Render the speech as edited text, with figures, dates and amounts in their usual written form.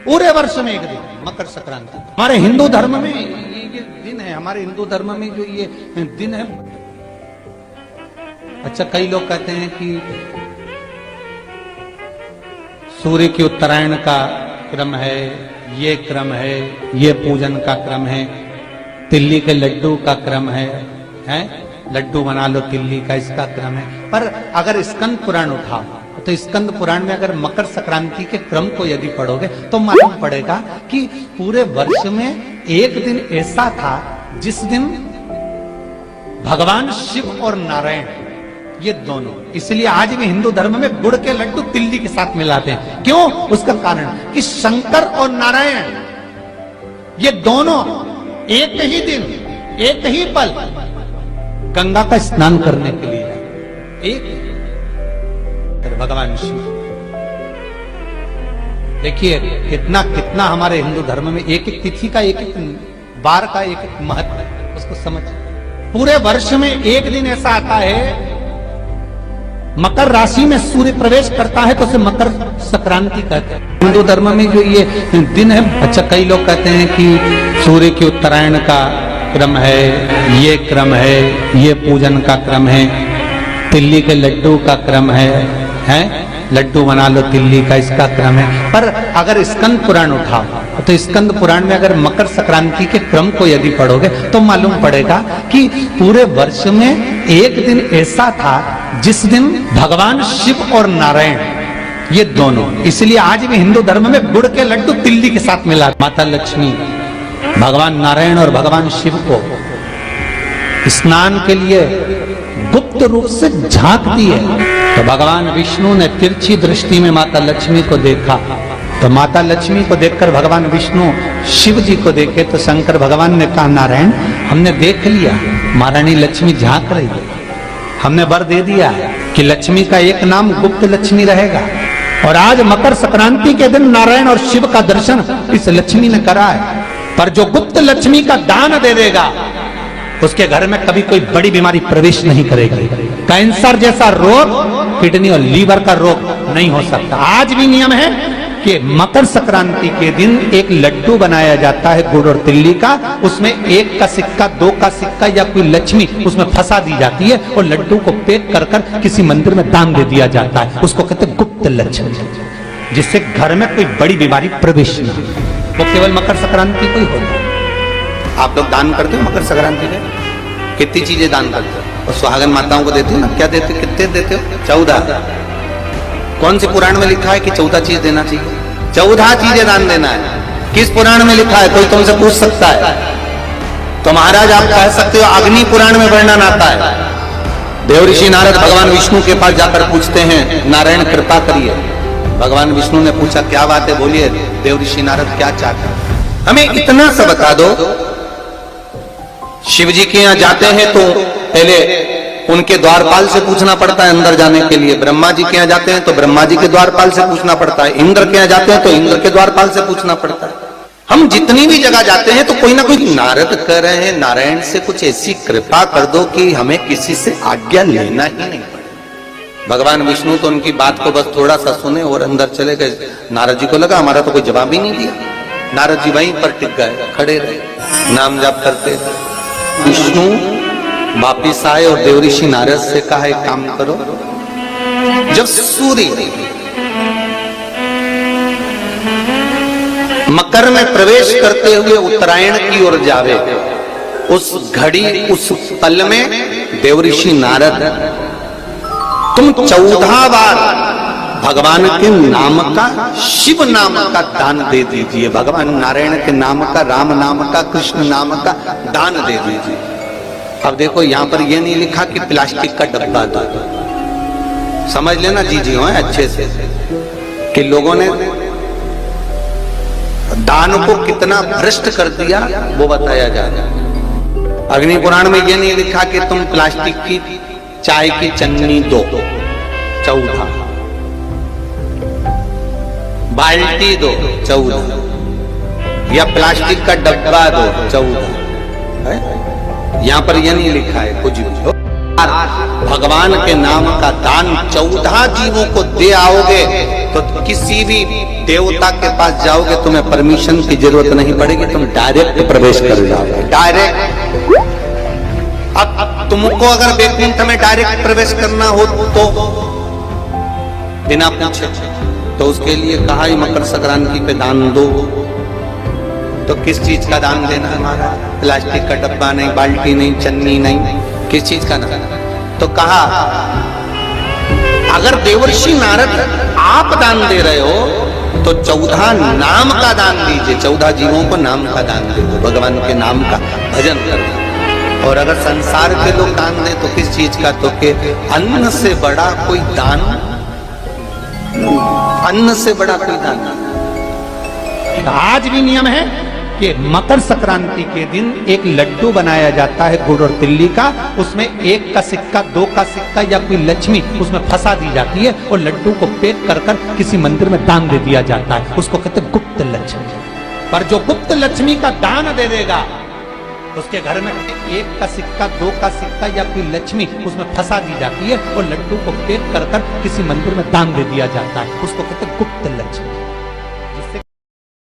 पूरे वर्ष में एक दिन मकर संक्रांति। हमारे हिंदू धर्म में ये दिन है, हमारे हिंदू धर्म में जो ये दिन है। अच्छा, कई लोग कहते हैं कि सूर्य की उत्तरायण का क्रम है, ये क्रम है, ये पूजन का क्रम है, तिल्ली के लड्डू का क्रम है, लड्डू बना लो तिल्ली का, इसका क्रम है। पर अगर स्कंद पुराण उठाओ तो स्कंद पुराण में अगर मकर संक्रांति के क्रम को यदि पढ़ोगे तो मालूम पड़ेगा कि पूरे वर्ष में एक दिन ऐसा था जिस दिन भगवान शिव और नारायण ये दोनों, इसलिए आज भी हिंदू धर्म में गुड़ के लड्डू तिल्ली के साथ मिलाते हैं। क्यों? उसका कारण कि शंकर और नारायण ये दोनों एक ही दिन एक ही पल गंगा का स्नान करने के लिए एक भगवान शिव। देखिए कितना कितना हमारे हिंदू धर्म में एक एक तिथि का एक एक बार का एक एक महत्व है, उसको समझ। पूरे वर्ष में एक दिन ऐसा आता है, मकर राशि में सूर्य प्रवेश करता है तो उसे मकर संक्रांति कहते हैं हिंदू धर्म में जो ये दिन है। अच्छा, कई लोग कहते हैं कि सूर्य की उत्तरायण का क्रम है, ये क्रम है, ये पूजन का क्रम है, तिल्ली के लड्डू का क्रम है, लड्डू बना लो तिल्ली का, इसका क्रम है। पर अगर स्कंद पुराण उठाओ तो स्कंद पुराण में अगर मकर संक्रांति के क्रम को यदि पढ़ोगे तो मालूम पड़ेगा कि पूरे वर्ष में एक दिन ऐसा था जिस दिन भगवान शिव और नारायण ये दोनों, इसलिए आज भी हिंदू धर्म में गुड़ के लड्डू तिल्ली के साथ मिला। माता लक्ष्मी भगवान नारायण और भगवान शिव को स्नान के लिए गुप्त रूप से झांकती है। तो भगवान विष्णु ने तिरछी दृष्टि में माता लक्ष्मी को देखा, तो माता लक्ष्मी को देखकर भगवान विष्णु शिव जी को देखे तो शंकर भगवान ने कहा, नारायण हमने देख लिया महारानी लक्ष्मी झांक रही है, हमने वर दे दिया कि लक्ष्मी का एक नाम गुप्त लक्ष्मी रहेगा। और आज मकर संक्रांति के दिन नारायण और शिव का दर्शन इस लक्ष्मी ने करा है। पर जो गुप्त लक्ष्मी का दान दे देगा उसके घर में कभी कोई बड़ी बीमारी प्रवेश नहीं करेगी। कैंसर जैसा रोग, किडनी और लीवर का रोग नहीं हो सकता। आज भी नियम है कि मकर संक्रांति के दिन एक लड्डू बनाया जाता है गुड़ और तिल्ली का, उसमें 1 का सिक्का, 2 का सिक्का या कोई लक्ष्मी उसमें फंसा दी जाती है और लड्डू को पैक कर कर किसी मंदिर में दान दे दिया जाता है। उसको कहते हैं गुप्त लक्ष्मी, जिससे घर में कोई बड़ी बीमारी प्रवेश नहीं, वो केवल मकर संक्रांति को ही होता है। आप लोग दान करते हो मकर संक्रांति में? कितनी चीजें दान करते हो? और सुहागन माताओं को देते हो ना? क्या देते हो? कितने देते हो? 14। कौन से पुराण में लिखा है कि 14 चीज देना चाहिए? 14 चीजें दान देना है। किस पुराण में लिखा है? कोई तुमसे पूछ सकता है तो महाराज आप कह सकते हो अग्नि पुराण में वर्णन आता है। देव ऋषि नारद भगवान विष्णु के पास जाकर पूछते हैं, नारायण कृपा करिए। भगवान विष्णु ने पूछा, क्या बात है, बोलिए देव ऋषि नारद क्या चाहते हैं? हमें इतना सा बता दो। शिव जी के यहाँ जाते हैं तो पहले उनके द्वारपाल से पूछना पड़ता है अंदर जाने के लिए। ब्रह्मा जी के यहाँ जाते हैं तो ब्रह्मा जी के द्वारपाल से पूछना पड़ता है। इंद्र के यहाँ जाते हैं तो इंद्र के द्वारपाल से पूछना पड़ता है। हम जितनी भी जगह जाते हैं तो कोई ना कोई नारद कह रहे हैं, नारायण से कुछ ऐसी कृपा कर दो कि हमें किसी से आज्ञा लेना ही नहीं पड़े। भगवान विष्णु तो उनकी बात को बस थोड़ा सा सुने और अंदर चले गए। नारद जी को लगा हमारा तो कोई जवाब ही नहीं दिया। नारद जी वहीं पर टिक गए, खड़े रहे, नाम जाप करते। विष्णु वापिस आए और देव ऋषि नारद से कहा, एक काम करो, जब सूर्य मकर में प्रवेश करते हुए उत्तरायण की ओर जावे, उस घड़ी उस पल में देव ऋषि नारद तुम 14 बार भगवान के नाम का, शिव नाम का दान दे दीजिए। भगवान नारायण के नाम का, राम नाम का, कृष्ण नाम का दान दे दीजिए। अब देखो यहाँ पर यह नहीं लिखा कि प्लास्टिक का डब्बा दो, समझ लेना जी हो अच्छे से कि लोगों ने दान को कितना भ्रष्ट कर दिया वो बताया जा रहा है। अग्नि पुराण में यह नहीं लिखा कि तुम प्लास्टिक की चाय की चन्नी दो 14, बाल्टी दो 14, या प्लास्टिक का डब्बा दो 14। यहाँ पर यह नहीं लिखा है कुछ भी। भगवान के नाम का दान 14 जीवों को दे आओगे तो किसी भी देवता के पास जाओगे तुम्हें परमिशन की जरूरत नहीं पड़ेगी, तुम डायरेक्ट प्रवेश कर जाओगे, डायरेक्ट। अब तुमको अगर वैकुंठ में डायरेक्ट प्रवेश करना हो तो बिना पूछे, तो उसके लिए कहा ही मकर संक्रांति पे दान दो। तो किस चीज का दान देना हमारा? प्लास्टिक का डब्बा नहीं, बाल्टी नहीं, चन्नी नहीं, किस चीज का दान? तो कहा अगर देवर्षि नारद आप दान दे रहे हो तो 14 नाम का दान दीजिए, 14 जीवों को नाम का दान दे दो, भगवान के नाम का भजन कर दो। और अगर संसार के लोग दान दे तो किस चीज का? तो के अन्न से बड़ा कोई दान, अन्न से बड़ा कोई दान। आज भी नियम है कि मकर संक्रांति के दिन एक लड्डू बनाया जाता है गुड़ और तिल्ली का, उसमें 1 का सिक्का, 2 का सिक्का या कोई लक्ष्मी उसमें फंसा दी जाती है और लड्डू को पैक कर कर किसी मंदिर में दान दे दिया जाता है, उसको कहते हैं गुप्त लक्ष्मी। पर जो गुप्त लक्ष्मी का दान दे देगा उसके घर में 1 का सिक्का, 2 का सिक्का या कोई लक्ष्मी उसमें फंसा दी जाती है और लड्डू को पैक कर कर किसी मंदिर में दान दे दिया जाता है, उसको कहते हैं गुप्त लक्ष्मी।